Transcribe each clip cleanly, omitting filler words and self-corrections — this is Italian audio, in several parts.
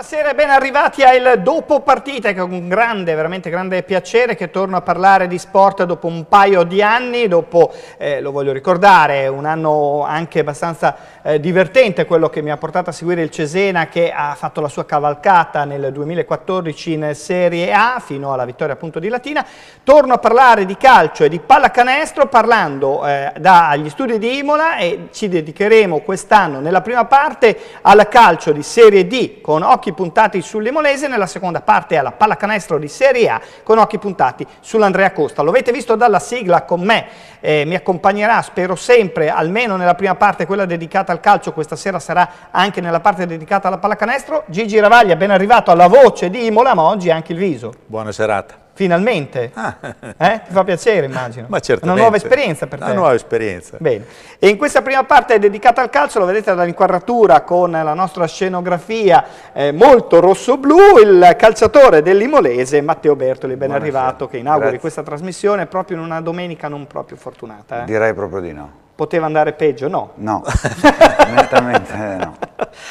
Buonasera e ben arrivati al dopo partita, che è con grande, veramente grande piacere che torno a parlare di sport dopo un paio di anni, dopo, lo voglio ricordare, un anno anche abbastanza divertente, quello che mi ha portato a seguire il Cesena, che ha fatto la sua cavalcata nel 2014 in Serie A fino alla vittoria appunto di Latina. Torno a parlare di calcio e di pallacanestro parlando dagli studi di Imola, e ci dedicheremo quest'anno nella prima parte al calcio di Serie D con occhi puntati sull'Imolese, nella seconda parte alla pallacanestro di Serie A con occhi puntati sull'Andrea Costa. Lo avete visto dalla sigla con me, mi accompagnerà, spero sempre, almeno nella prima parte, quella dedicata al calcio. Questa sera sarà anche nella parte dedicata alla pallacanestro. Gigi Ravaglia, ben arrivato alla voce di Imola, ma oggi anche il viso. Buona serata. Finalmente? Ti fa piacere, immagino. Ma certamente. Una nuova esperienza per te. Una nuova esperienza. Bene. E in questa prima parte dedicata al calcio, lo vedete dall'inquadratura con la nostra scenografia molto rosso-blu, il calciatore dell'Imolese Matteo Bertoli, ben arrivato, che inauguri questa trasmissione proprio in una domenica non proprio fortunata. Direi proprio di no. Poteva andare peggio? No. No, onestamente no.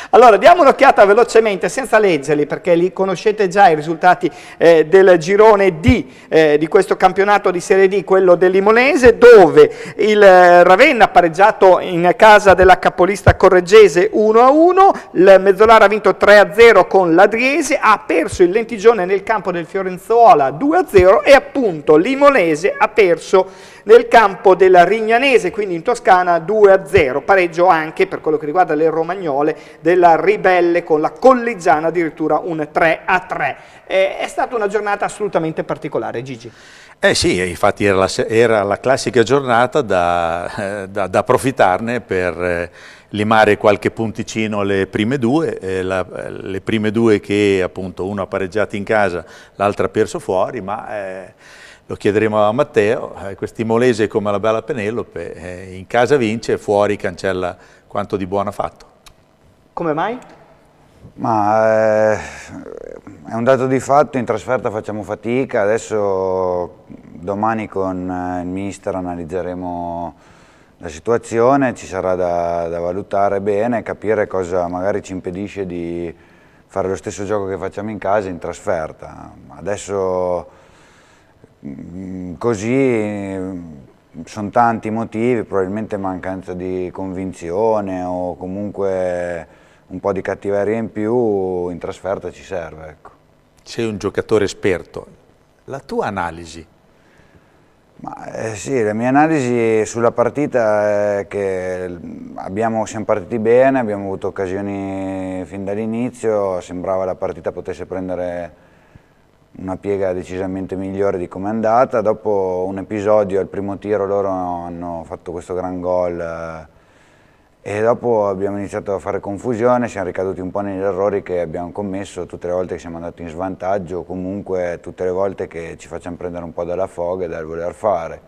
Allora, diamo un'occhiata velocemente, senza leggerli, perché li conoscete già i risultati del girone D di questo campionato di Serie D, quello dell'Imolese, dove il Ravenna ha pareggiato in casa della capolista correggese 1-1, il Mezzolara ha vinto 3-0 con l'Adriese, ha perso il Lentigione nel campo del Fiorenzuola 2-0 e appunto l'Imolese ha perso nel campo della Rignanese, quindi in Toscana 2-0, pareggio anche per quello che riguarda le romagnole della Ribelle con la Colligiana, addirittura un 3-3. È stata una giornata assolutamente particolare, Gigi. Sì, infatti era la classica giornata da approfittarne per limare qualche punticino alle prime due, le prime due che appunto uno ha pareggiato in casa, l'altra ha perso fuori, ma lo chiederemo a Matteo, quest'Imolese come la bella Penelope, in casa vince, fuori cancella quanto di buono ha fatto. Come mai? Ma è un dato di fatto, in trasferta facciamo fatica, adesso domani con il mister analizzeremo la situazione, ci sarà da valutare bene, capire cosa magari ci impedisce di fare lo stesso gioco che facciamo in casa in trasferta. Adesso così sono tanti i motivi, probabilmente mancanza di convinzione o comunque un po' di cattiveria in più, in trasferta ci serve. Ecco. Sei un giocatore esperto, la tua analisi? Sì, la mia analisi sulla partita è che siamo partiti bene, abbiamo avuto occasioni fin dall'inizio, sembrava la partita potesse prendere una piega decisamente migliore di come è andata. Dopo un episodio, al primo tiro loro hanno fatto questo gran gol e dopo abbiamo iniziato a fare confusione, siamo ricaduti un po' negli errori che abbiamo commesso tutte le volte che siamo andati in svantaggio, o comunque tutte le volte che ci facciamo prendere un po' dalla foga e dal voler fare,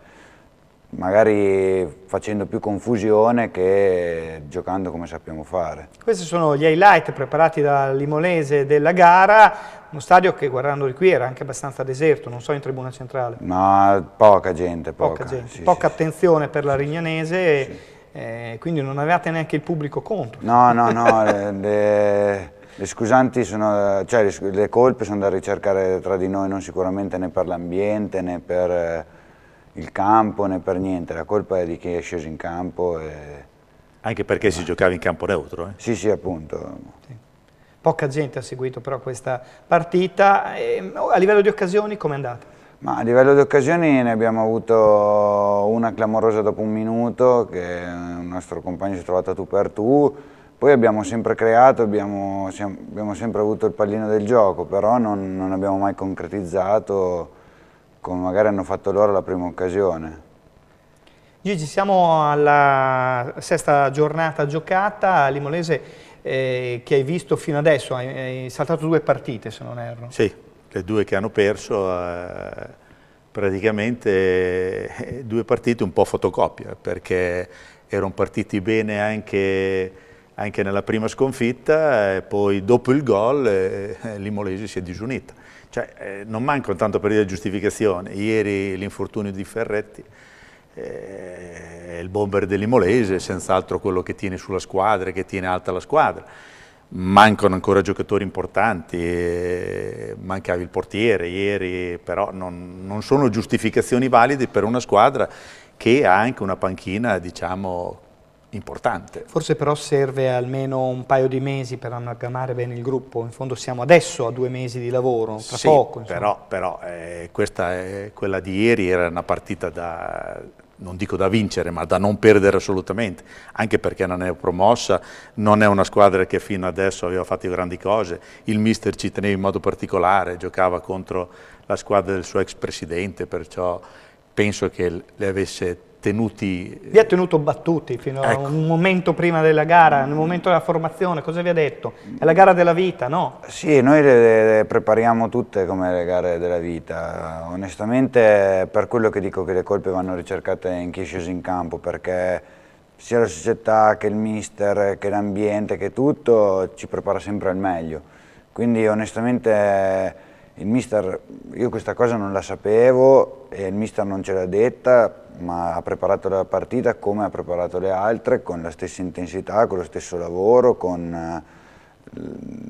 magari facendo più confusione che giocando come sappiamo fare. Questi sono gli highlight preparati dall'Imolese della gara, uno stadio che guardando di qui era anche abbastanza deserto, non so in tribuna centrale. No, poca gente. Poca sì, attenzione per la Rignanese, sì. Quindi non avevate neanche il pubblico contro. No, le scusanti sono, cioè le colpe sono da ricercare tra di noi, non sicuramente né per l'ambiente né per il campo né per niente, la colpa è di chi è sceso in campo. Anche perché si giocava in campo neutro? Sì, appunto. Sì. Poca gente ha seguito però questa partita. A livello di occasioni com'è andata? Ma a livello di occasioni ne abbiamo avuto una clamorosa dopo un minuto, che un nostro compagno si è trovato a tu per tu, poi abbiamo sempre creato, abbiamo sempre avuto il pallino del gioco, però non abbiamo mai concretizzato come magari hanno fatto loro la prima occasione. Gigi, siamo alla sesta giornata giocata, l'Imolese che hai visto fino adesso, hai saltato 2 partite se non erro. Sì, le 2 che hanno perso, praticamente 2 partite un po' fotocopia, perché erano partiti bene anche nella prima sconfitta, e poi dopo il gol l'Imolese si è disunita. Cioè, non mancano tanto per dire giustificazione. Ieri l'infortunio di Ferretti, il bomber dell'Imolese, senz'altro quello che tiene sulla squadra, che tiene alta la squadra. mancano ancora giocatori importanti, mancavi il portiere ieri, però non sono giustificazioni valide per una squadra che ha anche una panchina, diciamo, importante. Forse però serve almeno un paio di mesi per amalgamare bene il gruppo, in fondo siamo adesso a 2 mesi di lavoro, tra sì, poco. Però quella di ieri era una partita non dico da vincere, ma da non perdere assolutamente, anche perché non è promossa, non è una squadra che fino adesso aveva fatto grandi cose, il mister ci teneva in modo particolare, giocava contro la squadra del suo ex presidente, perciò penso che le avesse tenuti... Vi ha tenuto battuti fino a un momento prima della gara, nel momento della formazione, cosa vi ha detto? È la gara della vita, no? Sì, noi le prepariamo tutte come le gare della vita. Onestamente, per quello che dico che le colpe vanno ricercate in chi è sceso in campo, perché sia la società che il mister, che l'ambiente, che tutto ci prepara sempre al meglio. Quindi onestamente il mister, io questa cosa non la sapevo e il mister non ce l'ha detta, ma ha preparato la partita come ha preparato le altre, con la stessa intensità, con lo stesso lavoro, con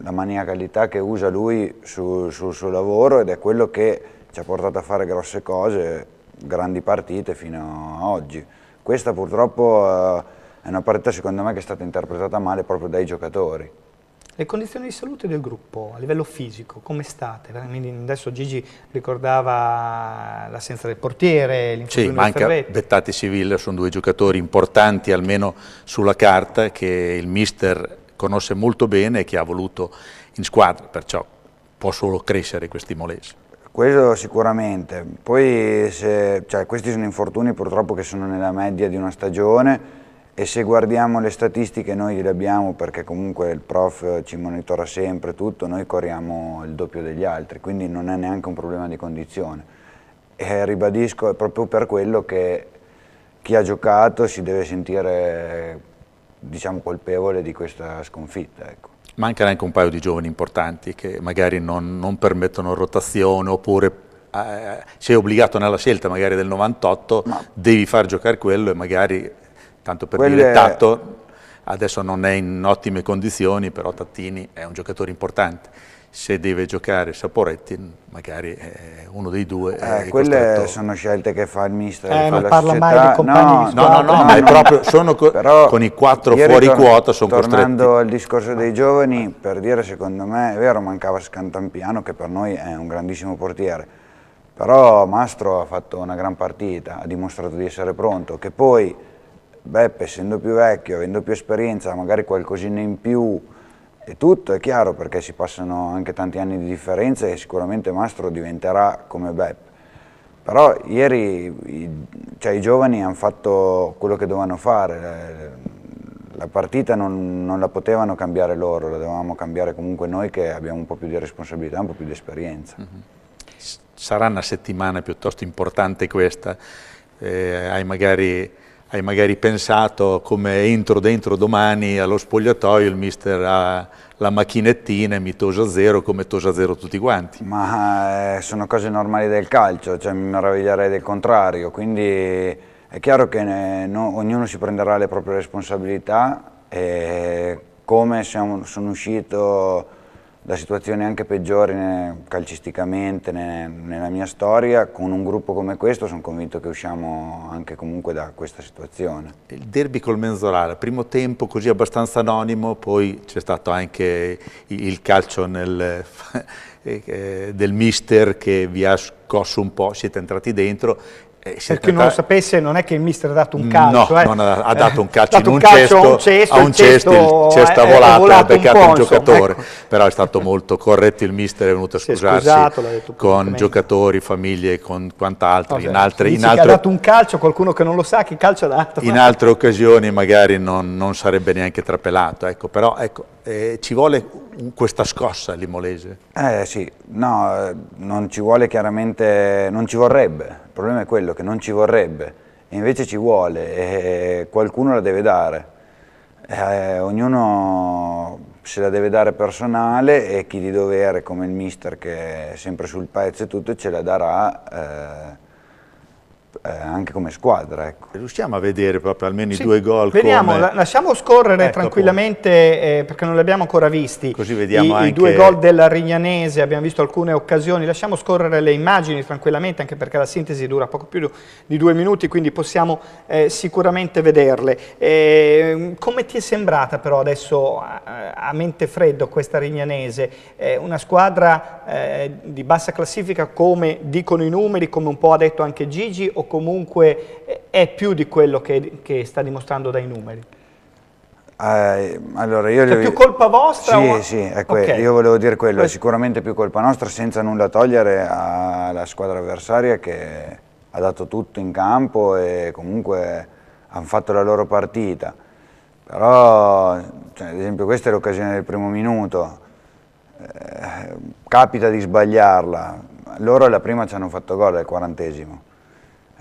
la maniacalità che usa lui sul suo lavoro, ed è quello che ci ha portato a fare grosse cose, grandi partite fino a oggi. Questa purtroppo è una partita secondo me che è stata interpretata male proprio dai giocatori. Le condizioni di salute del gruppo a livello fisico, come state? Adesso Gigi ricordava l'assenza del portiere, l'infortunio del Ferretti. Sì, manca Bettati e Sivilla, sono 2 giocatori importanti almeno sulla carta, che il mister conosce molto bene e che ha voluto in squadra, perciò può solo crescere questi molesi. Questo sicuramente, poi questi sono infortuni purtroppo che sono nella media di una stagione, e se guardiamo le statistiche noi le abbiamo, perché comunque il prof ci monitora sempre tutto, noi corriamo il doppio degli altri, quindi non è neanche un problema di condizione. E ribadisco, è proprio per quello che chi ha giocato si deve sentire, diciamo, colpevole di questa sconfitta. Ecco. Mancano anche un paio di giovani importanti che magari non permettono rotazione, oppure sei obbligato nella scelta magari del 98, devi far giocare quello e magari... Tanto per dire, Tatto adesso non è in ottime condizioni, però Tattini è un giocatore importante. Se deve giocare Saporetti, magari uno dei due è quelle sono scelte che fa il mister. Non parla mai di compagni di squadra. No, ma è proprio, con i 4 fuori quota sono costretti. Tornando al discorso dei giovani, per dire, secondo me, è vero, mancava Scantampiano, che per noi è un grandissimo portiere, però Mastro ha fatto una gran partita, ha dimostrato di essere pronto, che poi Beppe, essendo più vecchio, avendo più esperienza, magari qualcosina in più e tutto, è chiaro, perché si passano anche tanti anni di differenza e sicuramente Mastro diventerà come Beppe. Però ieri i giovani hanno fatto quello che dovevano fare, la partita non la potevano cambiare loro, la dovevamo cambiare comunque noi che abbiamo un po' più di responsabilità, un po' più di esperienza. Sarà una settimana piuttosto importante questa, hai magari pensato come entro dentro domani allo spogliatoio, il mister ha la macchinettina e mi tosa zero come tosa zero tutti quanti. Ma sono cose normali del calcio, cioè mi meraviglierei del contrario, quindi è chiaro che ognuno si prenderà le proprie responsabilità, e come sono uscito da situazioni anche peggiori calcisticamente nella mia storia, con un gruppo come questo sono convinto che usciamo anche comunque da questa situazione. Il derby col Menzolare, primo tempo così abbastanza anonimo, poi c'è stato anche il calcio del mister che vi ha scosso un po', siete entrati dentro. Per chi non lo sapesse, non è che il mister ha dato un calcio. No, ha dato un calcio in un cesto, il cesto ha volato e ha beccato un giocatore, ecco. Però è stato molto corretto il mister, è venuto a scusarsi con giocatori, famiglie, con quant'altro. Ha dato un calcio, qualcuno che non lo sa che calcio ha dato. In altre occasioni magari non sarebbe neanche trapelato, ecco, però ci vuole questa scossa Limolese. Sì, no, non ci vuole chiaramente, non ci vorrebbe. Il problema è quello che non ci vorrebbe, e invece ci vuole, e qualcuno la deve dare. Ognuno se la deve dare personale, e chi di dovere, come il mister che è sempre sul pezzo e tutto, ce la darà anche come squadra. Ecco. Riusciamo a vedere proprio almeno i due gol? Vediamo, come... lasciamo scorrere tranquillamente perché non li abbiamo ancora visti. Così vediamo anche... i due gol della Rignanese, abbiamo visto alcune occasioni, lasciamo scorrere le immagini tranquillamente anche perché la sintesi dura poco più di 2 minuti, quindi possiamo sicuramente vederle. Come ti è sembrata però adesso a mente freddo questa Rignanese? Una squadra di bassa classifica come dicono i numeri, come un po' ha detto anche Gigi, o comunque è più di quello che sta dimostrando dai numeri? Allora io C'è più colpa vostra? Sì, okay. Io volevo dire quello, è sicuramente più colpa nostra, senza nulla togliere alla squadra avversaria che ha dato tutto in campo e comunque hanno fatto la loro partita. Però, cioè, ad esempio, questa è l'occasione del primo minuto, capita di sbagliarla, loro la prima ci hanno fatto gol al 40°.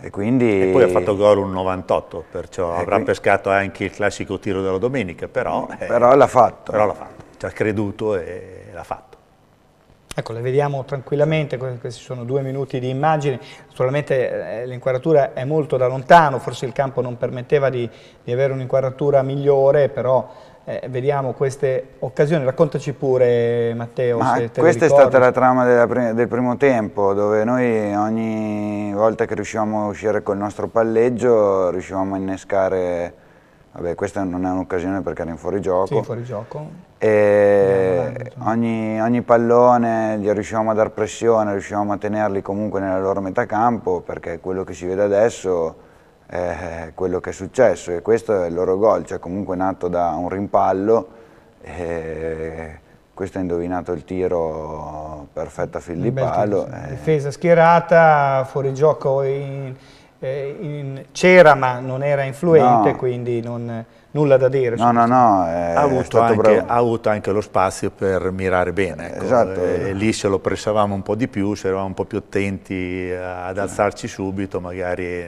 E poi ha fatto gol un 98, perciò avrà pescato anche il classico tiro della domenica, però l'ha fatto. Però l'ha fatto, ci ha creduto e l'ha fatto. Ecco, le vediamo tranquillamente, questi sono 2 minuti di immagini, naturalmente l'inquadratura è molto da lontano, forse il campo non permetteva di avere un'inquadratura migliore, però vediamo queste occasioni. Raccontaci pure, Matteo, se te questa le ricordi. È stata la trama del primo tempo, dove noi ogni volta che riuscivamo a uscire col nostro palleggio riuscivamo a innescare, vabbè, questa non è un'occasione perché era in fuorigioco. Sì, fuorigioco. E ogni pallone gli riuscivamo a dar pressione, riuscivamo a tenerli comunque nella loro metà campo, perché quello che si vede adesso è quello che è successo, e questo è il loro gol, cioè comunque nato da un rimpallo, e questo ha indovinato il tiro perfetto a fil di palo. Difesa schierata, fuorigioco c'era ma non era influente, no. Quindi nulla da dire. Ha avuto anche lo spazio per mirare bene, ecco. Esatto. Lì se lo pressavamo un po' di più, se eravamo un po' più attenti ad alzarci subito, magari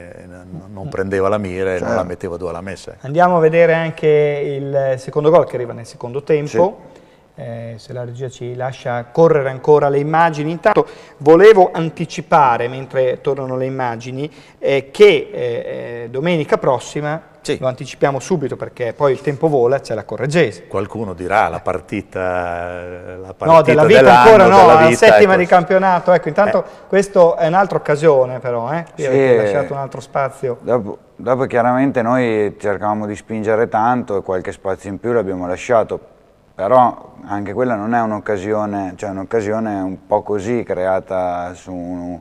non prendeva la mira e non la metteva dove l'ha messa. Andiamo a vedere anche il secondo gol che arriva nel secondo tempo. Sì. Se la regia ci lascia correre ancora le immagini. Intanto volevo anticipare, mentre tornano le immagini, che domenica prossima, lo anticipiamo subito perché poi il tempo vola, c'è la Correggese. Qualcuno dirà la partita no, della vita ancora no, la settima ecco. Di campionato. Ecco, intanto questo è un'altra occasione però, avete lasciato un altro spazio. Dopo chiaramente noi cercavamo di spingere tanto e qualche spazio in più l'abbiamo lasciato. Però anche quella non è un'occasione, cioè un'occasione un po' così, creata su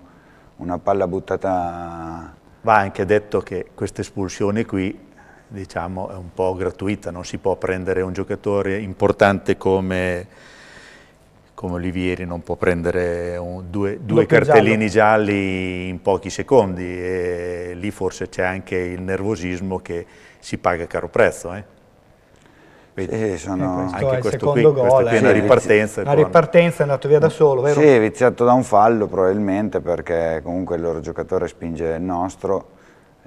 una palla buttata. Va anche detto che questa espulsione qui, diciamo, è un po' gratuita, non si può prendere un giocatore importante come Olivieri, non può prendere due cartellini gialli in pochi secondi, e lì forse c'è anche il nervosismo che si paga a caro prezzo. Anche questo qui è una ripartenza. Una ripartenza, è andato via da solo, vero? Sì, è viziato da un fallo probabilmente, perché comunque il loro giocatore spinge il nostro,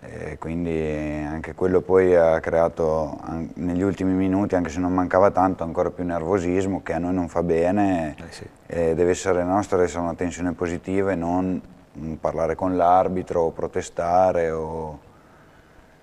e quindi anche quello poi ha creato negli ultimi minuti, anche se non mancava tanto, ancora più nervosismo, che a noi non fa bene, e deve essere nostra, deve essere una tensione positiva e non parlare con l'arbitro o protestare o...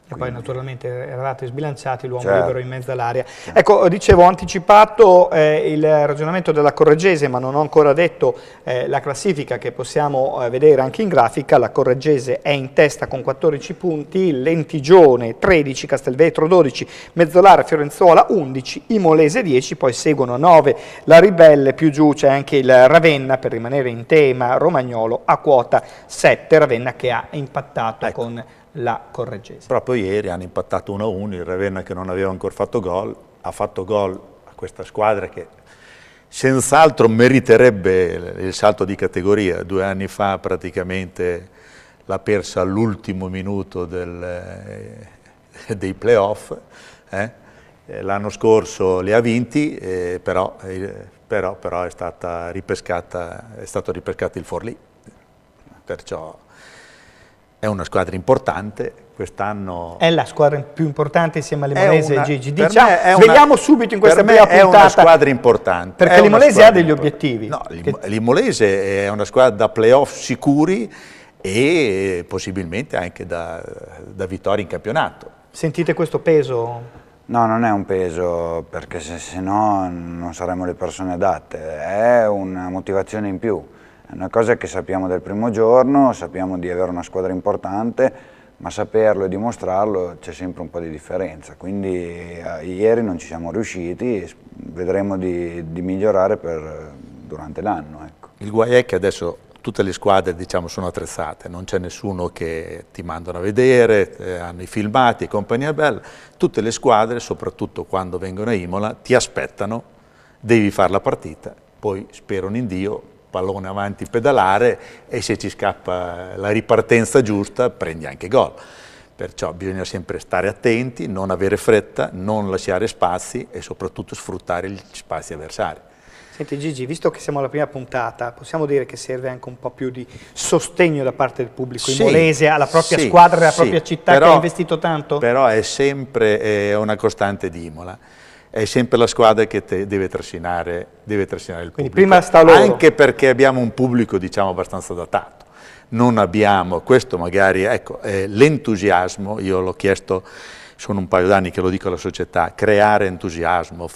E poi naturalmente eravate sbilanciati, l'uomo libero in mezzo all'area. Ecco, dicevo, ho anticipato il ragionamento della Correggese, ma non ho ancora detto la classifica che possiamo vedere anche in grafica. La Correggese è in testa con 14 punti, Lentigione 13, Castelvetro 12, Mezzolara, Fiorenzuola 11, Imolese 10, poi seguono 9 la Ribelle, più giù c'è anche il Ravenna, per rimanere in tema, Romagnolo a quota 7, Ravenna che ha impattato con la Correggese. Proprio ieri hanno impattato 1-1, il Ravenna che non aveva ancora fatto gol, ha fatto gol a questa squadra che senz'altro meriterebbe il salto di categoria. 2 anni fa praticamente l'ha persa all'ultimo minuto dei playoff, l'anno scorso li ha vinti, però è stato ripescato il Forlì, perciò è una squadra importante, quest'anno... È la squadra più importante insieme all'Imolese, Gigi. Vediamo subito in questa prima puntata. È una squadra importante. Perché l'Imolese ha degli obiettivi. No, l'Imolese è una squadra da playoff sicuri e possibilmente anche da vittorie in campionato. Sentite questo peso? No, non è un peso, perché se no non saremmo le persone adatte, è una motivazione in più, è una cosa che sappiamo del primo giorno, sappiamo di avere una squadra importante, ma saperlo e dimostrarlo c'è sempre un po' di differenza, quindi ieri non ci siamo riusciti, vedremo di migliorare durante l'anno. Ecco. Il guai è che adesso tutte le squadre, diciamo, sono attrezzate, non c'è nessuno che ti mandano a vedere, hanno i filmati e compagnia bella. Tutte le squadre, soprattutto quando vengono a Imola, ti aspettano, devi fare la partita, poi sperano in Dio, pallone avanti, pedalare e se ci scappa la ripartenza giusta prendi anche gol. Perciò bisogna sempre stare attenti, non avere fretta, non lasciare spazi e soprattutto sfruttare gli spazi avversari. Senti Gigi, visto che siamo alla prima puntata, possiamo dire che serve anche un po' più di sostegno da parte del pubblico imolese alla propria squadra e alla propria città, però, che ha investito tanto? Però è sempre una costante di Imola, è sempre la squadra che deve trascinare il pubblico. Quindi prima sta loro. Anche perché abbiamo un pubblico, diciamo, abbastanza datato. Non abbiamo, questo magari, ecco, l'entusiasmo, io l'ho chiesto, sono un paio d'anni che lo dico alla società, creare entusiasmo,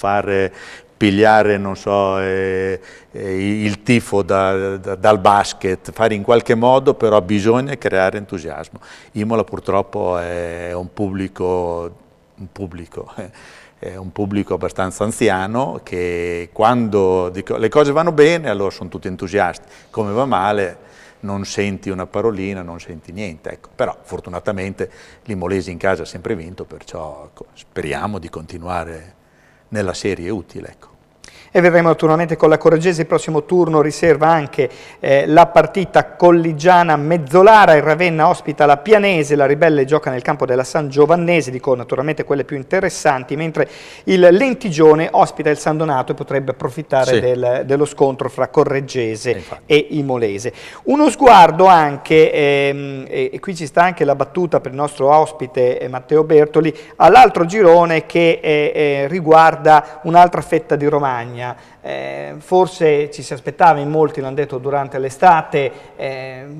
pigliare, non so, il tifo dal basket, fare in qualche modo, però bisogna creare entusiasmo. Imola purtroppo è un pubblico abbastanza anziano che quando le cose vanno bene allora sono tutti entusiasti, come va male non senti una parolina, non senti niente, ecco. Però fortunatamente l'Imolese in casa ha sempre vinto, perciò speriamo di continuare nella serie utile. Ecco. E vedremo naturalmente con la Correggese. Il prossimo turno riserva anche la partita colligiana Mezzolara, il Ravenna ospita la Pianese, la Ribelle gioca nel campo della San Giovannese, dico naturalmente quelle più interessanti, mentre il Lentigione ospita il San Donato e potrebbe approfittare dello scontro fra Correggese e Imolese. Uno sguardo anche, e qui ci sta anche la battuta per il nostro ospite Matteo Bertoli, all'altro girone che riguarda un'altra fetta di Romagna. Forse ci si aspettava, in molti l'hanno detto durante l'estate,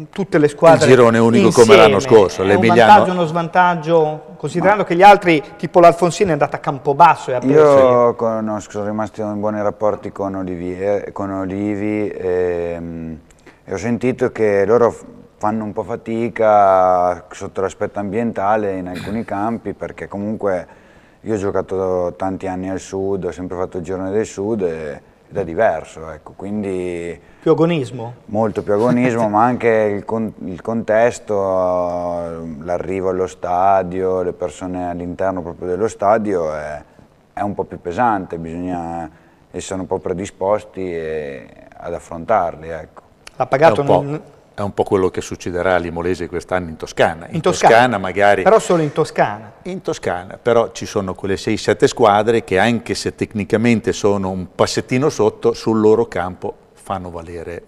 tutte le squadre il girone unico insieme. Come l'anno scorso. È un vantaggio, uno svantaggio, considerando che gli altri, tipo l'Alfonsina, è andata a Campobasso e ha perso. Io sono rimasto in buoni rapporti con Olivi e ho sentito che loro fanno un po' fatica sotto l'aspetto ambientale in alcuni campi, perché comunque io ho giocato tanti anni al sud, ho sempre fatto il girone del sud ed è diverso, ecco, quindi... Più agonismo? Molto più agonismo, ma anche il contesto, l'arrivo allo stadio, le persone all'interno proprio dello stadio è un po' più pesante, bisogna essere un po' predisposti ad affrontarli, ecco. L'ha pagato È un po' quello che succederà all'Imolese quest'anno in Toscana. In Toscana magari... Però solo in Toscana. In Toscana, però ci sono quelle 6-7 squadre che anche se tecnicamente sono un passettino sotto, sul loro campo fanno valere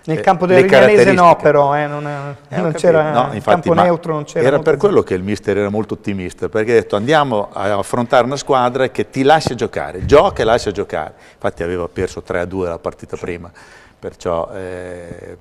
nel campo del Rignanese no, però non c'era, no, infatti, campo neutro non c'era. Era per quello che il mister era molto ottimista, perché ha detto andiamo a affrontare una squadra che ti lascia giocare, gioca e lascia giocare. Infatti aveva perso 3-2 la partita prima. Perciò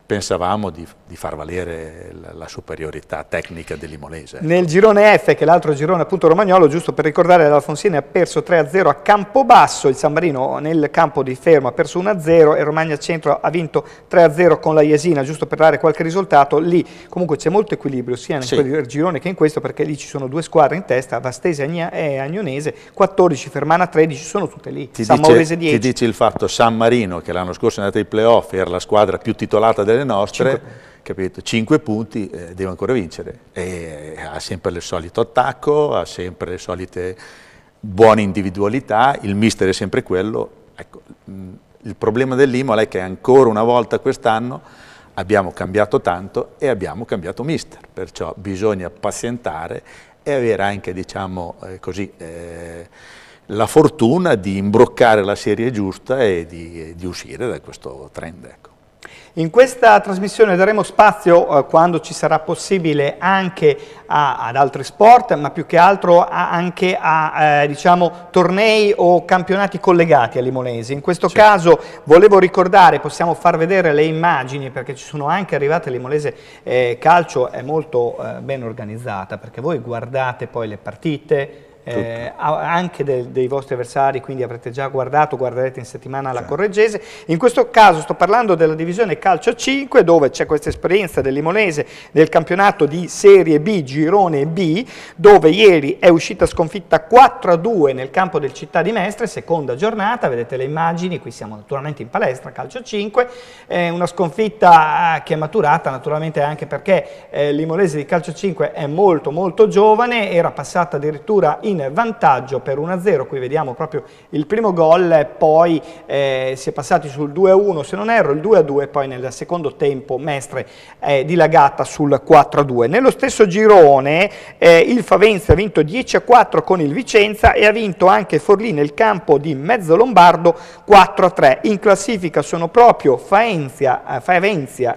pensavamo di far valere la superiorità tecnica dell'Imolese. Nel girone F, che è l'altro girone appunto romagnolo, giusto per ricordare, l'Alfonsina ha perso 3-0 a Campobasso, il San Marino nel campo di Fermo ha perso 1-0 e Romagna Centro ha vinto 3-0 con la Jesina, giusto per dare qualche risultato. Lì comunque c'è molto equilibrio sia in quel girone che in questo, perché lì ci sono due squadre in testa, Vastese e Agnonese, 14, Fermana 13, sono tutte lì, San Maurese 10. Ti dici il fatto San Marino, che l'anno scorso è andata ai playoff, era la squadra più titolata delle nostre, capito? 5 punti, deve ancora vincere, e ha sempre il solito attacco, ha sempre le solite buone individualità, il mister è sempre quello. Ecco, il problema dell'Imola è che ancora una volta quest'anno abbiamo cambiato tanto e abbiamo cambiato mister, perciò bisogna pazientare e avere anche, diciamo così, la fortuna di imbroccare la serie giusta e di uscire da questo trend. Ecco. In questa trasmissione daremo spazio, quando ci sarà possibile, anche ad altri sport, ma più che altro anche a diciamo, tornei o campionati collegati a Limonesi. In questo caso volevo ricordare, possiamo far vedere le immagini, perché ci sono anche arrivate. Limonese Calcio è molto ben organizzata, perché voi guardate poi le partite, anche dei vostri avversari, quindi avrete già guardato, guarderete in settimana la Correggese. In questo caso sto parlando della divisione Calcio 5, dove c'è questa esperienza del Limonese del campionato di Serie B, Girone B, dove ieri è uscita sconfitta 4-2 nel campo del Città di Mestre, seconda giornata, vedete le immagini, qui siamo naturalmente in palestra, Calcio 5, una sconfitta che è maturata naturalmente anche perché Limonese di Calcio 5 è molto molto giovane, era passata addirittura in vantaggio per 1-0, qui vediamo proprio il primo gol, poi si è passati sul 2-1 se non erro, il 2-2, poi nel secondo tempo Mestre è dilagata sul 4-2. Nello stesso girone il Faenza ha vinto 10-4 con il Vicenza e ha vinto anche Forlì nel campo di Mezzolombardo 4-3. In classifica sono proprio Faenza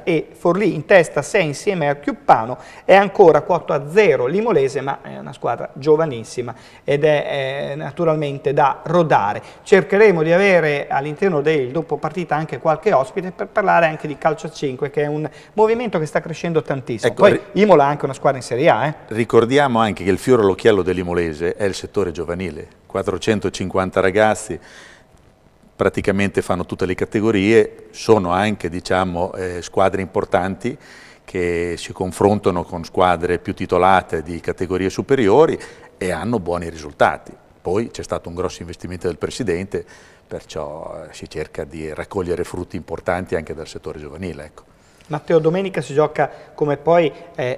e Forlì in testa 6 insieme a Chiuppano, è ancora quota a 0 Limolese, ma è una squadra giovanissima ed è naturalmente da rodare. Cercheremo di avere all'interno del dopo partita anche qualche ospite per parlare anche di Calcio 5, che è un movimento che sta crescendo tantissimo. Ecco, poi Imola ha anche una squadra in Serie A. Ricordiamo anche che il fiore all'occhiello dell'Imolese è il settore giovanile, 450 ragazzi, praticamente fanno tutte le categorie, sono anche diciamo, squadre importanti che si confrontano con squadre più titolate di categorie superiori e hanno buoni risultati. Poi c'è stato un grosso investimento del Presidente, perciò si cerca di raccogliere frutti importanti anche dal settore giovanile. Ecco. Matteo, domenica si gioca come poi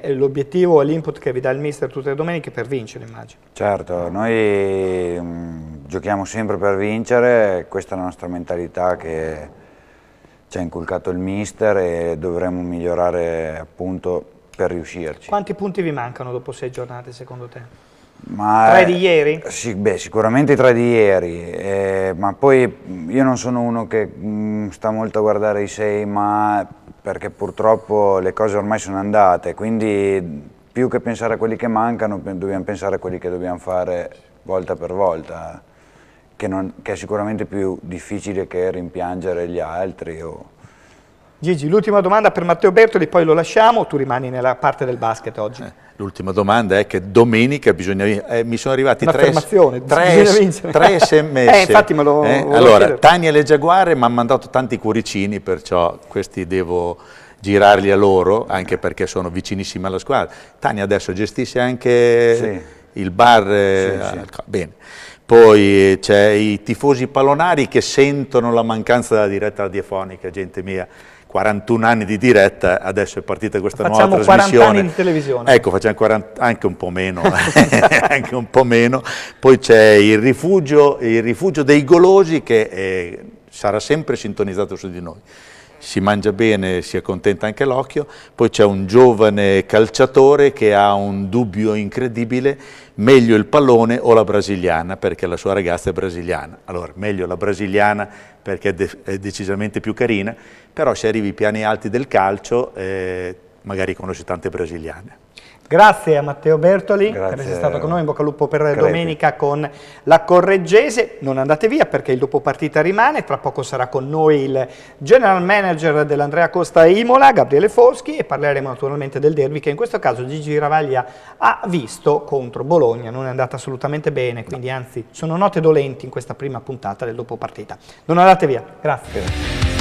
l'obiettivo e l'input che vi dà il mister tutte le domeniche per vincere, immagino. Certo, noi giochiamo sempre per vincere, questa è la nostra mentalità che ci ha inculcato il mister e dovremmo migliorare appunto per riuscirci. Quanti punti vi mancano dopo 6 giornate secondo te? Ma 3 di ieri? Sì, beh, sicuramente i 3 di ieri, ma poi io non sono uno che sta molto a guardare i 6, ma perché purtroppo le cose ormai sono andate, quindi più che pensare a quelli che mancano dobbiamo pensare a quelli che dobbiamo fare volta per volta, che è sicuramente più difficile che rimpiangere gli altri. Gigi, l'ultima domanda per Matteo Bertoli, poi lo lasciamo, tu rimani nella parte del basket oggi. L'ultima domanda è che domenica bisogna mi sono arrivati tre sms. Infatti me lo allora, chiedere. Tania e le Giaguare mi hanno mandato tanti cuoricini, perciò questi devo girarli a loro, anche perché sono vicinissimi alla squadra. Tania adesso gestisce anche il bar. Bene. Poi c'è i tifosi pallonari che sentono la mancanza della diretta radiofonica, gente mia. 41 anni di diretta, adesso è partita questa nuova trasmissione. Facciamo 40 anni di televisione. Ecco, facciamo anche un po' meno, anche un po' meno. Poi c'è il rifugio dei golosi che sarà sempre sintonizzato su di noi. Si mangia bene, si accontenta anche l'occhio. Poi c'è un giovane calciatore che ha un dubbio incredibile, meglio il pallone o la brasiliana, perché la sua ragazza è brasiliana. Allora, meglio la brasiliana perché è decisamente più carina, però se arrivi ai piani alti del calcio magari conosci tante brasiliane. Grazie a Matteo Bertoli per essere stato con noi, in bocca al lupo per domenica con la Correggese. Non andate via perché il dopo partita rimane, tra poco sarà con noi il general manager dell'Andrea Costa Imola, Gabriele Foschi, e parleremo naturalmente del derby che in questo caso Gigi Ravaglia ha visto contro Bologna. Non è andata assolutamente bene, quindi anzi sono note dolenti in questa prima puntata del dopo partita. Non andate via, grazie.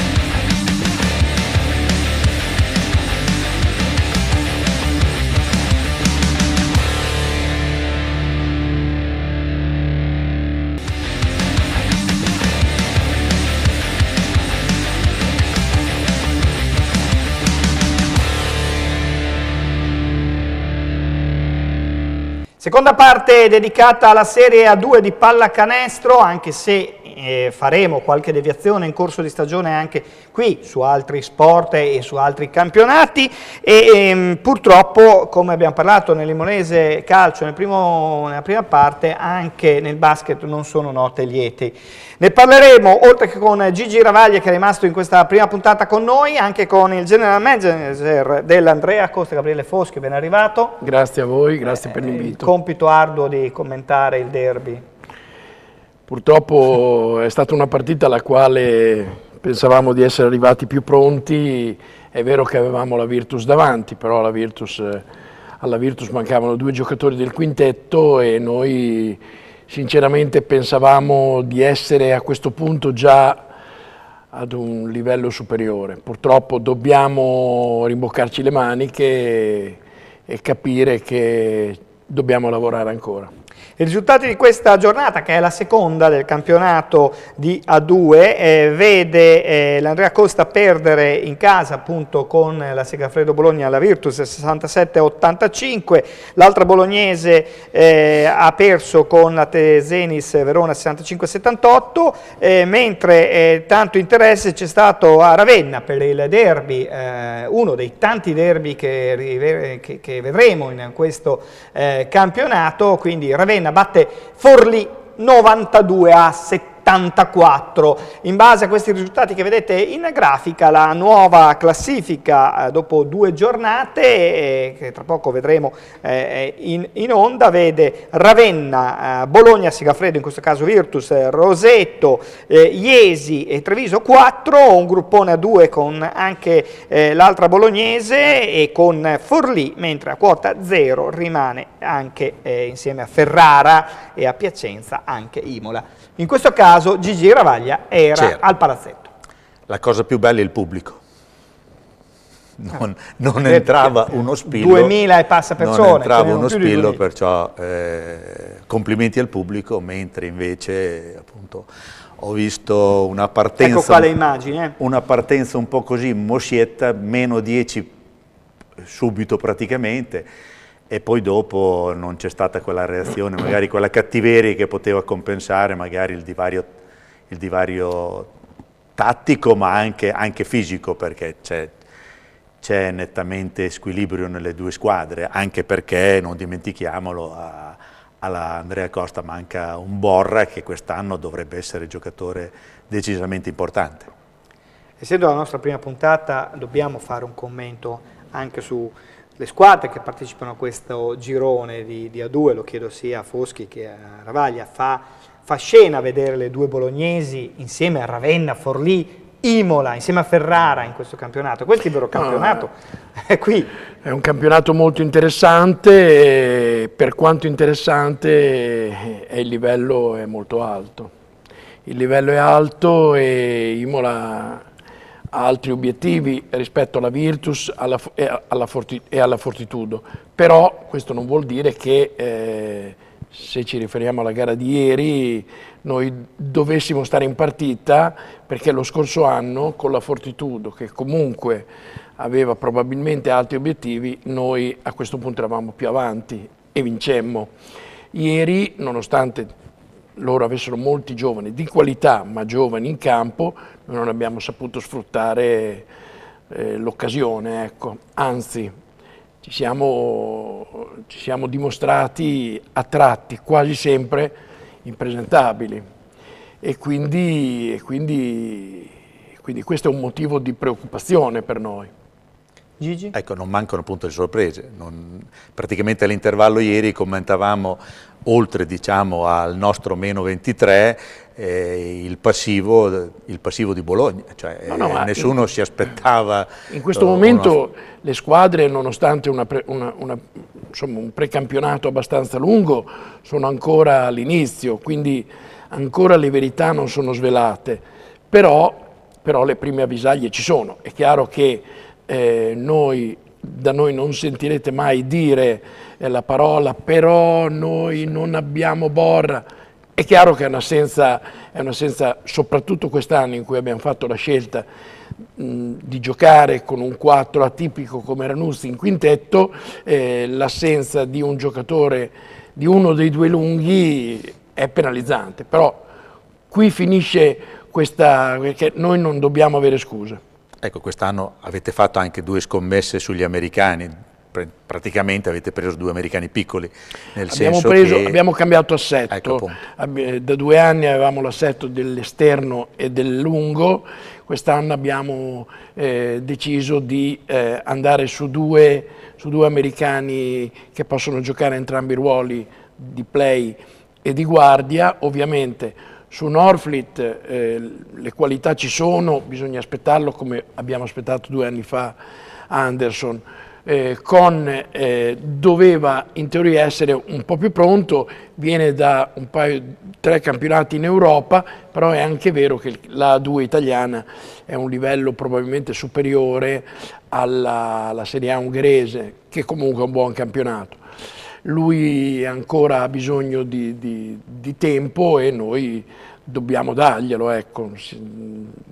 Seconda parte dedicata alla Serie A2 di pallacanestro, anche se giorni faremo qualche deviazione in corso di stagione anche qui su altri sport e su altri campionati e purtroppo, come abbiamo parlato nell'Imonese Calcio nella prima parte, anche nel basket non sono note lieti. Ne parleremo oltre che con Gigi Ravaglia, che è rimasto in questa prima puntata con noi, anche con il general manager dell'Andrea Costa, Gabriele Foschi, ben arrivato. Grazie a voi, grazie per l'invito. Il compito arduo di commentare il derby. Purtroppo è stata una partita alla quale pensavamo di essere arrivati più pronti. È vero che avevamo la Virtus davanti, però alla Virtus mancavano 2 giocatori del quintetto e noi sinceramente pensavamo di essere a questo punto già ad un livello superiore. Purtroppo dobbiamo rimboccarci le maniche e capire che dobbiamo lavorare ancora. I risultati di questa giornata, che è la seconda del campionato di A2, vede l'Andrea Costa perdere in casa appunto con la Segafredo Bologna alla Virtus 67-85, l'altra bolognese ha perso con la Tesenis Verona 65-78, mentre tanto interesse c'è stato a Ravenna per il derby, uno dei tanti derby che vedremo in questo campionato, quindi Ravenna batte Forlì 92-74. In base a questi risultati che vedete in grafica, la nuova classifica dopo 2 giornate, che tra poco vedremo in onda, vede Ravenna, Bologna, Segafredo, in questo caso Virtus, Roseto, Iesi e Treviso 4, un gruppone a 2 con anche l'altra bolognese e con Forlì, mentre a quota 0 rimane anche insieme a Ferrara e a Piacenza anche Imola. In questo caso Gigi Ravaglia era al palazzetto. La cosa più bella è il pubblico. Non entrava uno spillo. 2000 e passa persone. Non entrava uno spillo, perciò complimenti al pubblico, mentre invece appunto ho visto una partenza, ecco qua le immagini, una partenza un po' così moscietta, meno 10 subito praticamente, e poi dopo non c'è stata quella reazione, magari quella cattiveria che poteva compensare magari il divario tattico, ma anche fisico, perché c'è nettamente squilibrio nelle 2 squadre, anche perché, non dimentichiamolo, alla Andrea Costa manca un Borra che quest'anno dovrebbe essere giocatore decisamente importante. Essendo la nostra prima puntata, dobbiamo fare un commento anche su le squadre che partecipano a questo girone di A2, lo chiedo sia a Foschi che a Ravaglia. Fa scena vedere le 2 bolognesi insieme a Ravenna, Forlì, Imola, insieme a Ferrara in questo campionato. Questo è il vero campionato, è qui. È un campionato molto interessante, e per quanto interessante il livello è molto alto. Il livello è alto e Imola ha altri obiettivi rispetto alla Virtus e alla Fortitudo, però questo non vuol dire che se ci riferiamo alla gara di ieri noi dovessimo stare in partita, perché lo scorso anno con la Fortitudo, che comunque aveva probabilmente altri obiettivi, noi a questo punto eravamo più avanti e vincemmo. Ieri, nonostante loro avessero molti giovani di qualità, ma giovani in campo, noi non abbiamo saputo sfruttare l'occasione, ecco. Anzi ci siamo dimostrati a tratti quasi sempre impresentabili e quindi questo è un motivo di preoccupazione per noi. Gigi? Ecco, non mancano appunto le sorprese. Praticamente all'intervallo ieri commentavamo, oltre diciamo al nostro meno 23, il passivo di Bologna, cioè nessuno si aspettava. In questo momento le squadre, nonostante un precampionato abbastanza lungo, sono ancora all'inizio, quindi ancora le verità non sono svelate, però le prime avvisaglie ci sono. È chiaro che da noi non sentirete mai dire la parola però noi non abbiamo Borra. È chiaro che è un'assenza, soprattutto quest'anno in cui abbiamo fatto la scelta di giocare con un 4 atipico come Ranuzzi in quintetto, l'assenza di un giocatore, di uno dei 2 lunghi, è penalizzante, però qui finisce questa, perché noi non dobbiamo avere scuse. Ecco, quest'anno avete fatto anche 2 scommesse sugli americani, praticamente avete preso 2 americani piccoli, nel senso che... Abbiamo cambiato assetto, ecco, da 2 anni avevamo l'assetto dell'esterno e del lungo, quest'anno abbiamo deciso di andare su due americani che possono giocare entrambi i ruoli di play e di guardia. Ovviamente su Norfleet le qualità ci sono, bisogna aspettarlo come abbiamo aspettato 2 anni fa Anderson. Doveva in teoria essere un po' più pronto, viene da 3 campionati in Europa, però è anche vero che la A2 italiana è un livello probabilmente superiore alla Serie A ungherese, che comunque è un buon campionato. Lui ancora ha bisogno di tempo e noi dobbiamo darglielo, ecco.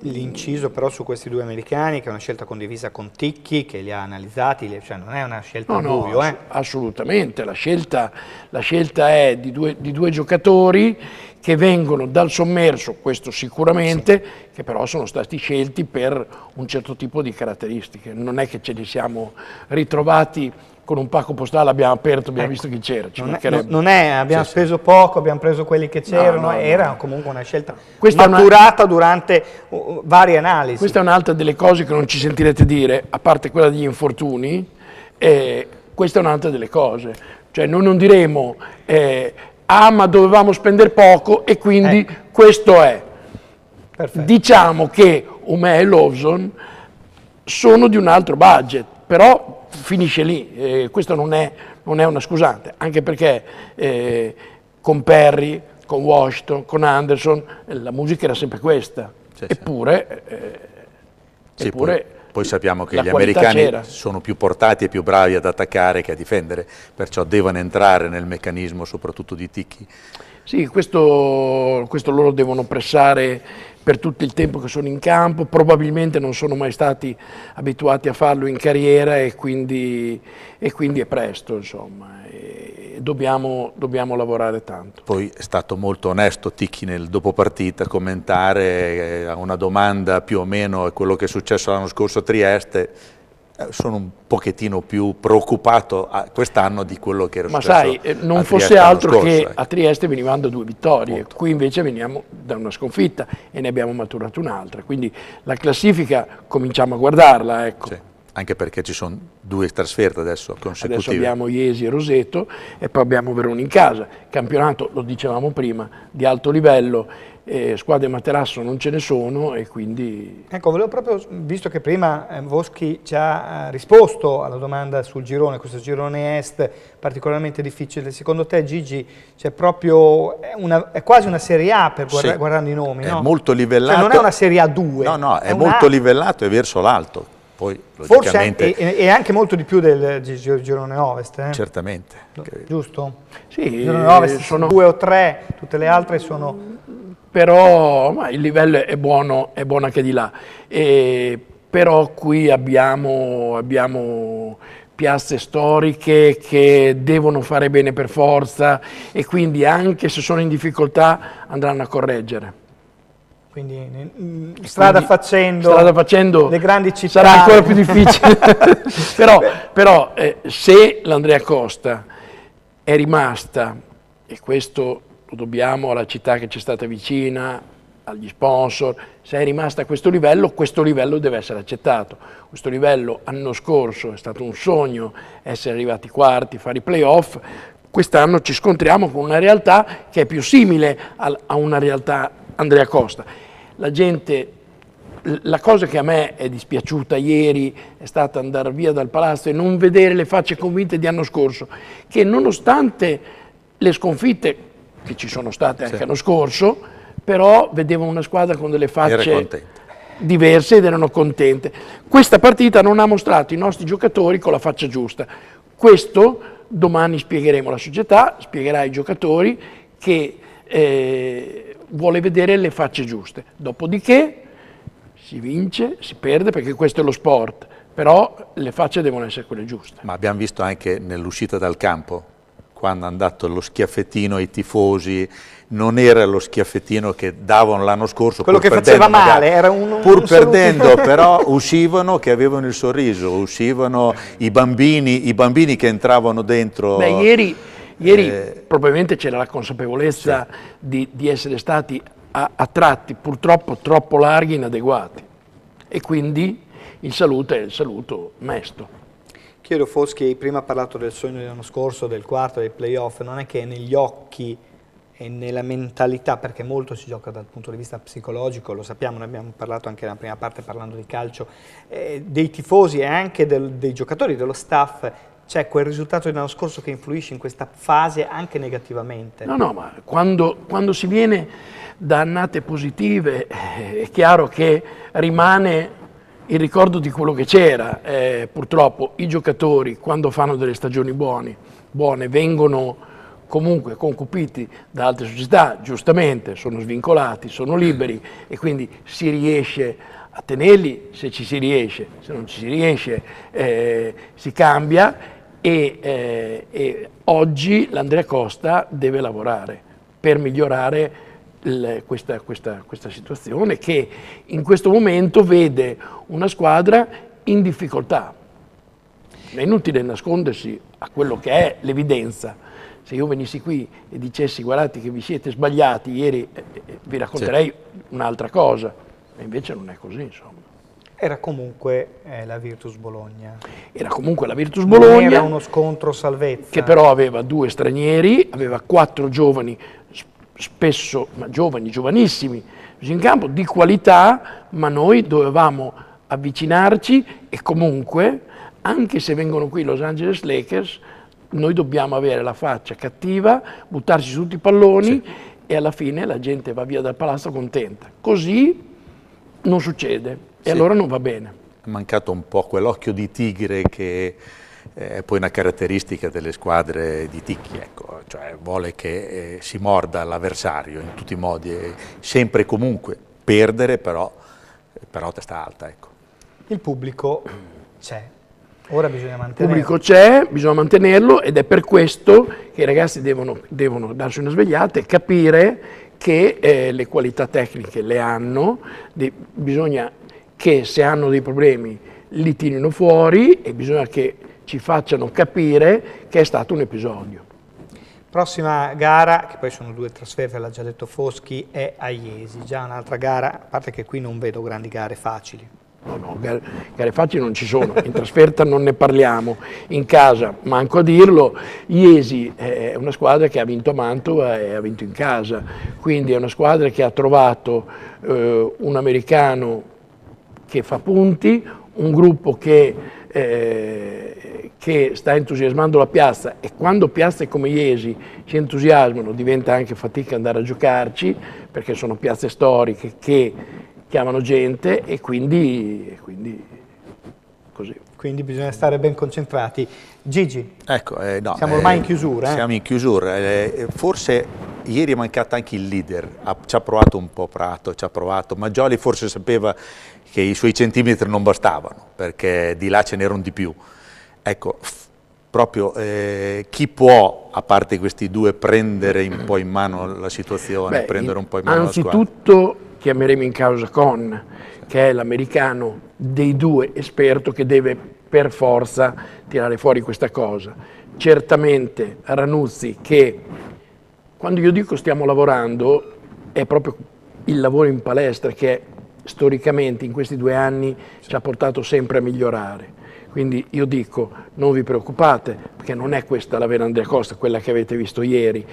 L'inciso però su questi 2 americani, che è una scelta condivisa con Ticchi, che li ha analizzati, cioè non è una scelta a buio. Assolutamente, la scelta è di due giocatori che vengono dal sommerso, questo sicuramente, sì, che però sono stati scelti per un certo tipo di caratteristiche. Non è che ce li siamo ritrovati con un pacco postale, abbiamo aperto, abbiamo visto chi c'era. Abbiamo speso poco, abbiamo preso quelli che c'erano, era comunque una scelta maturata durante varie analisi. Questa è un'altra delle cose che non ci sentirete dire, a parte quella degli infortuni, questa è un'altra delle cose. Cioè noi non diremo, ma dovevamo spendere poco e quindi questo è. Perfetto. Diciamo che Umè e Lawson sono di un altro budget, però finisce lì, questo non è una scusante, anche perché con Perry, con Washington, con Anderson, la musica era sempre questa, sì, eppure poi sappiamo che gli americani sono più portati e più bravi ad attaccare che a difendere, perciò devono entrare nel meccanismo soprattutto di Ticchi. Sì, questo loro devono pressare per tutto il tempo che sono in campo, probabilmente non sono mai stati abituati a farlo in carriera e quindi è presto, insomma, e dobbiamo lavorare tanto. Poi è stato molto onesto Ticchi nel dopopartita commentare a una domanda più o meno è quello che è successo l'anno scorso a Trieste. Sono un pochettino più preoccupato quest'anno di quello che era successo. Ma sai, non fosse altro che a Trieste venivano da 2 vittorie, appunto. Qui invece veniamo da una sconfitta e ne abbiamo maturato un'altra, quindi la classifica cominciamo a guardarla, ecco. Sì, anche perché ci sono 2 trasferte adesso consecutive. Adesso abbiamo Iesi e Roseto e poi abbiamo Verona in casa, campionato, lo dicevamo prima, di alto livello. Squadre materasso non ce ne sono e quindi... Ecco, volevo proprio, visto che prima Voschi ci ha risposto alla domanda sul girone, questo girone est particolarmente difficile, secondo te Gigi c'è proprio, è quasi una Serie A per guardando i nomi, no? È molto livellato. Cioè non è una Serie A2. No, è molto livellato e verso l'alto. Poi, forse è anche molto di più del girone ovest. Certamente. Giusto? Sì, il girone ovest sono 2 o 3, tutte le altre sono... Però il livello è buono anche di là, però qui abbiamo piazze storiche che devono fare bene per forza e quindi anche se sono in difficoltà andranno a correggere. Quindi strada facendo le grandi città sarà ancora più difficile. però se l'Andrea Costa è rimasta, e questo lo dobbiamo alla città che ci è stata vicina, agli sponsor, se è rimasta a questo livello deve essere accettato. Questo livello l'anno scorso è stato un sogno, essere arrivati quarti, fare i playoff. Quest'anno ci scontriamo con una realtà che è più simile a una realtà Andrea Costa. La cosa che a me è dispiaciuta ieri è stata andare via dal palazzo e non vedere le facce convinte di anno scorso, che nonostante le sconfitte che ci sono state anche l'anno scorso, però vedevano una squadra con delle facce diverse ed erano contente. Questa partita non ha mostrato i nostri giocatori con la faccia giusta. Questo domani spiegheremo alla società, spiegherà ai giocatori che vuole vedere le facce giuste. Dopodiché si vince, si perde, perché questo è lo sport, però le facce devono essere quelle giuste. Ma abbiamo visto anche nell'uscita dal campo quando hanno dato lo schiaffettino ai tifosi, non era lo schiaffettino che davano l'anno scorso, quello che faceva male, era pur perdendo, però uscivano che avevano il sorriso, uscivano i bambini che entravano dentro. Beh, ieri probabilmente c'era la consapevolezza di essere stati a tratti purtroppo troppo larghi e inadeguati, e quindi il saluto è il saluto mesto. Chiedo Foschi, prima ha parlato del sogno dell'anno scorso, del quarto, dei playoff, non è che negli occhi e nella mentalità, perché molto si gioca dal punto di vista psicologico, lo sappiamo, ne abbiamo parlato anche nella prima parte parlando di calcio, dei tifosi e anche dei giocatori, dello staff, c'è quel risultato dell'anno scorso che influisce in questa fase anche negativamente? No, ma quando si viene da annate positive è chiaro che rimane il ricordo di quello che c'era. Purtroppo i giocatori, quando fanno delle stagioni buone vengono comunque concupiti da altre società, giustamente, sono svincolati, sono liberi, e quindi si riesce a tenerli se ci si riesce, se non ci si riesce si cambia, e oggi l'Andrea Costa deve lavorare per migliorare questa situazione, che in questo momento vede una squadra in difficoltà. È inutile nascondersi a quello che è l'evidenza. Se io venissi qui e dicessi guardate che vi siete sbagliati ieri, vi racconterei un'altra cosa, e invece non è così, insomma. Era comunque la Virtus Bologna. Era comunque la Virtus Bologna. Non era uno scontro salvezza. Che però aveva 2 stranieri, aveva 4 giovani, spesso giovanissimi, in campo, di qualità, ma noi dovevamo avvicinarci, e comunque, anche se vengono qui i Los Angeles Lakers, noi dobbiamo avere la faccia cattiva, buttarci su tutti i palloni, e alla fine la gente va via dal palazzo contenta. Così non succede, e allora non va bene. È mancato un po' quell'occhio di tigre che è poi una caratteristica delle squadre di ticchi, ecco. Cioè vuole che si morda l'avversario in tutti i modi, sempre e comunque perdere, però testa alta, ecco. Il pubblico c'è, ora bisogna mantenerlo. Il pubblico c'è, bisogna mantenerlo, ed è per questo che i ragazzi devono darsi una svegliata e capire che le qualità tecniche le hanno, bisogna che se hanno dei problemi li tirino fuori, e bisogna che ci facciano capire che è stato un episodio. Prossima gara, che poi sono 2 trasferte, l'ha già detto Foschi, è a Iesi, già un'altra gara, a parte che qui non vedo grandi gare facili. No, gare facili non ci sono, in trasferta non ne parliamo, in casa manco a dirlo. Iesi è una squadra che ha vinto a Mantova e ha vinto in casa, quindi è una squadra che ha trovato un americano che fa punti, un gruppo che sta entusiasmando la piazza, e quando piazze come Iesi si entusiasmano diventa anche fatica andare a giocarci, perché sono piazze storiche che chiamano gente, e quindi così. Quindi bisogna stare ben concentrati. Gigi, ecco, no, siamo ormai in chiusura. Siamo in chiusura, forse ieri è mancato anche il leader, ci ha provato un po' Prato, ci ha provato, Maggioli forse sapeva che i suoi centimetri non bastavano, perché di là ce n'erano di più. Ecco, proprio chi può, a parte questi 2, prendere un po' in mano la situazione, prendere un po' in mano la squadra? Anzitutto chiameremo in causa Con, che è l'americano dei 2 esperto, che deve per forza tirare fuori questa cosa. Certamente Ranuzzi, che quando io dico stiamo lavorando è proprio il lavoro in palestra che storicamente in questi 2 anni ci ha portato sempre a migliorare. Quindi io dico, non vi preoccupate, perché non è questa la vera Andrea Costa, quella che avete visto ieri.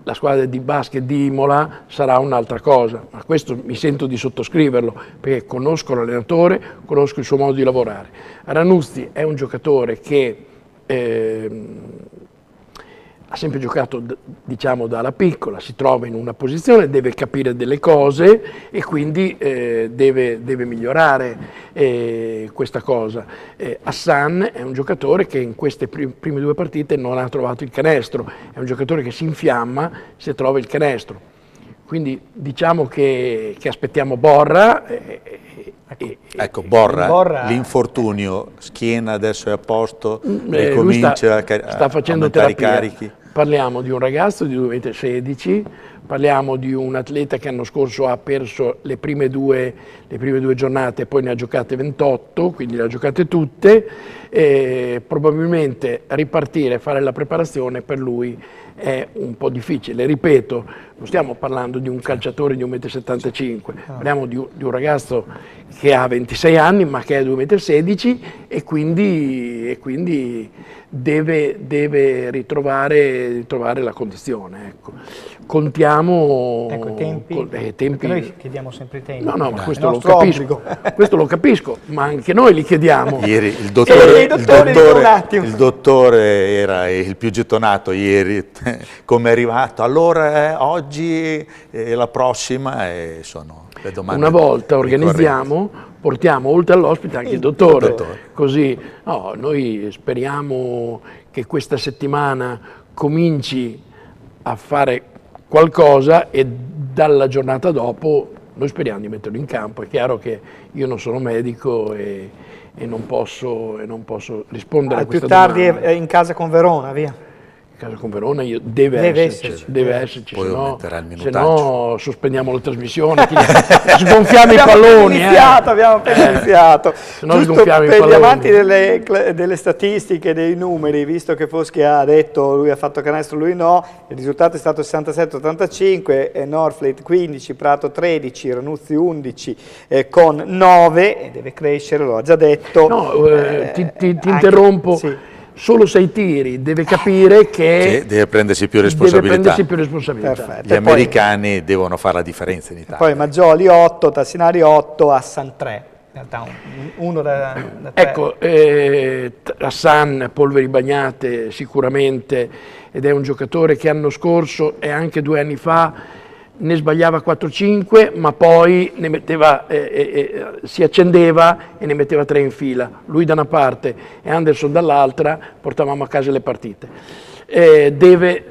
La squadra di basket di Imola sarà un'altra cosa, ma questo mi sento di sottoscriverlo, perché conosco l'allenatore, conosco il suo modo di lavorare. Ranuzzi è un giocatore che ha sempre giocato, diciamo, dalla piccola, si trova in una posizione, deve capire delle cose, e quindi deve migliorare questa cosa. Hassan è un giocatore che in queste prime 2 partite non ha trovato il canestro, è un giocatore che si infiamma se trova il canestro. Quindi diciamo che aspettiamo Borra. Ecco, Borra, l'infortunio, schiena adesso è a posto, ricomincia sta facendo aumentare i terapia. carichi. parliamo di un ragazzo di 2016, parliamo di un atleta che l'anno scorso ha perso le prime due giornate e poi ne ha giocate 28, quindi le ha giocate tutte, e probabilmente ripartire, fare la preparazione per lui è un po' difficile. Ripeto, non stiamo parlando di un calciatore di 1,75 m, parliamo di un ragazzo che ha 26 anni ma che è 2,16 m e quindi deve ritrovare la condizione. Ecco. Contiamo... Ecco, tempi. Noi chiediamo sempre i tempi. No, ma questo lo capisco. Questo lo capisco, ma anche noi li chiediamo. Ieri il dottore era il più gettonato ieri, come è arrivato. Allora oggi e la prossima sono le domande. Una volta organizziamo, portiamo oltre all'ospite anche il dottore. Così no, noi speriamo che questa settimana cominci a fare qualcosa e dalla giornata dopo noi speriamo di metterlo in campo. È chiaro che io non sono medico e non posso rispondere a questa domanda. Più tardi è in casa con Verona, via. In casa con Verona deve esserci, poi se no sospendiamo la trasmissione, sgonfiamo i palloni. Abbiamo appena iniziato. Giusto per gli amanti delle statistiche, dei numeri, visto che Foschi ha detto lui ha fatto canestro, lui no, il risultato è stato 67-85, Norfleet 15, Prato 13, Ranuzzi 11 con 9, e deve crescere, lo ha già detto. No, ti interrompo. Sì. Solo 6 tiri, deve capire che deve prendersi più responsabilità. Perfetto. Gli americani devono fare la differenza in Italia. Poi Maggioli 8, Tassinari 8, Hassan 3. In realtà uno da 3. Ecco, Hassan, polveri bagnate sicuramente, ed è un giocatore che l'anno scorso e anche 2 anni fa ne sbagliava 4-5, ma poi ne metteva, si accendeva e ne metteva 3 in fila. Lui da una parte e Anderson dall'altra, portavamo a casa le partite. Deve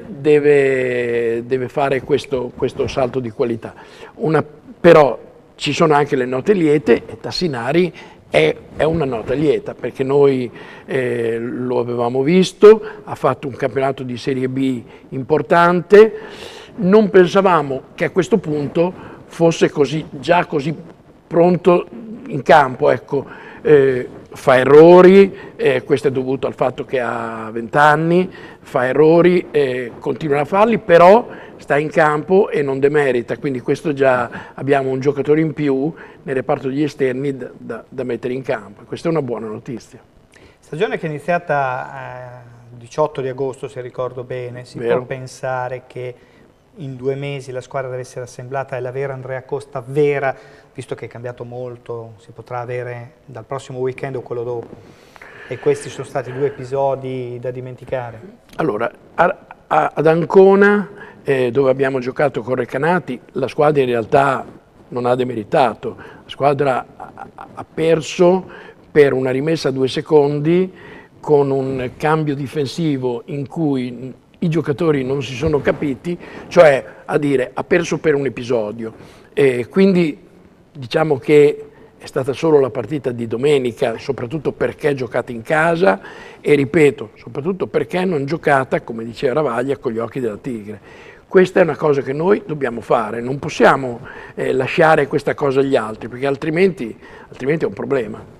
fare questo salto di qualità. Però ci sono anche le note liete e Tassinari è una nota lieta, perché noi lo avevamo visto, ha fatto un campionato di Serie B importante. Non pensavamo che a questo punto fosse già così pronto in campo, ecco. Fa errori, questo è dovuto al fatto che ha 20 anni, fa errori, continua a farli, però sta in campo e non demerita, quindi questo già abbiamo un giocatore in più nel reparto degli esterni da mettere in campo. Questa è una buona notizia. Stagione che è iniziata il 18 di agosto, se ricordo bene, si può pensare che in 2 mesi la squadra deve essere assemblata, è la vera Andrea Costa vera, visto che è cambiato molto, si potrà avere dal prossimo weekend o quello dopo. E questi sono stati 2 episodi da dimenticare. Allora, ad Ancona, dove abbiamo giocato con Recanati, la squadra in realtà non ha demeritato. La squadra ha perso per una rimessa a 2 secondi con un cambio difensivo in cui i giocatori non si sono capiti, cioè ha perso per un episodio. Quindi diciamo che è stata solo la partita di domenica, soprattutto perché giocata in casa e, ripeto, soprattutto perché non giocata, come diceva Ravaglia, con gli occhi della tigre. Questa è una cosa che noi dobbiamo fare, non possiamo lasciare questa cosa agli altri, perché altrimenti è un problema.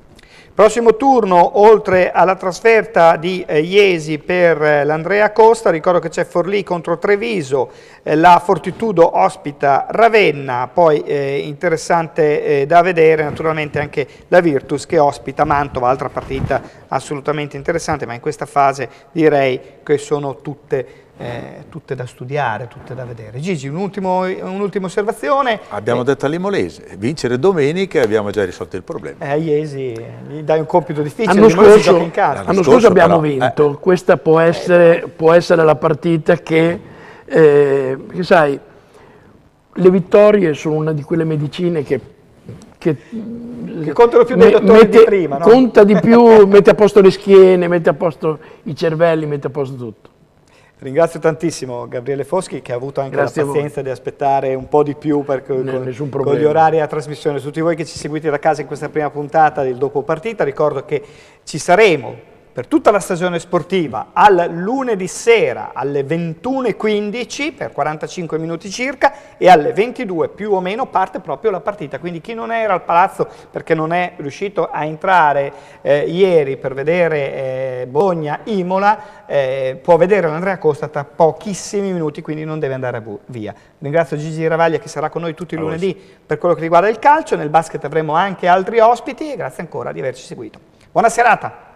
Prossimo turno, oltre alla trasferta di Iesi per l'Andrea Costa, ricordo che c'è Forlì contro Treviso, la Fortitudo ospita Ravenna, poi interessante da vedere naturalmente anche la Virtus che ospita Mantova, altra partita assolutamente interessante, ma in questa fase direi che sono tutte da studiare, tutte da vedere. Gigi, un'ultima osservazione. Abbiamo detto all'Imolese, vincere domenica e abbiamo già risolto il problema. Iesi, gli dai un compito difficile, l'anno scorso abbiamo vinto, questa può essere la partita che sai, le vittorie sono una di quelle medicine che contano più dei dottori di prima, no? Conta di più, mette a posto le schiene, mette a posto i cervelli, mette a posto tutto. Ringrazio tantissimo Gabriele Foschi, che ha avuto anche la pazienza di aspettare un po' di più con gli orari a trasmissione. Tutti voi che ci seguite da casa in questa prima puntata del dopo partita, ricordo che ci saremo per tutta la stagione sportiva al lunedì sera alle 21:15 per 45 minuti circa e alle 22 più o meno parte proprio la partita. Quindi chi non era al Palazzo perché non è riuscito a entrare ieri per vedere Bologna-Imola può vedere l'Andrea Costa tra pochissimi minuti, quindi non deve andare via. Ringrazio Gigi Ravaglia che sarà con noi tutti i lunedì per quello che riguarda il calcio. Nel basket avremo anche altri ospiti e grazie ancora di averci seguito. Buona serata!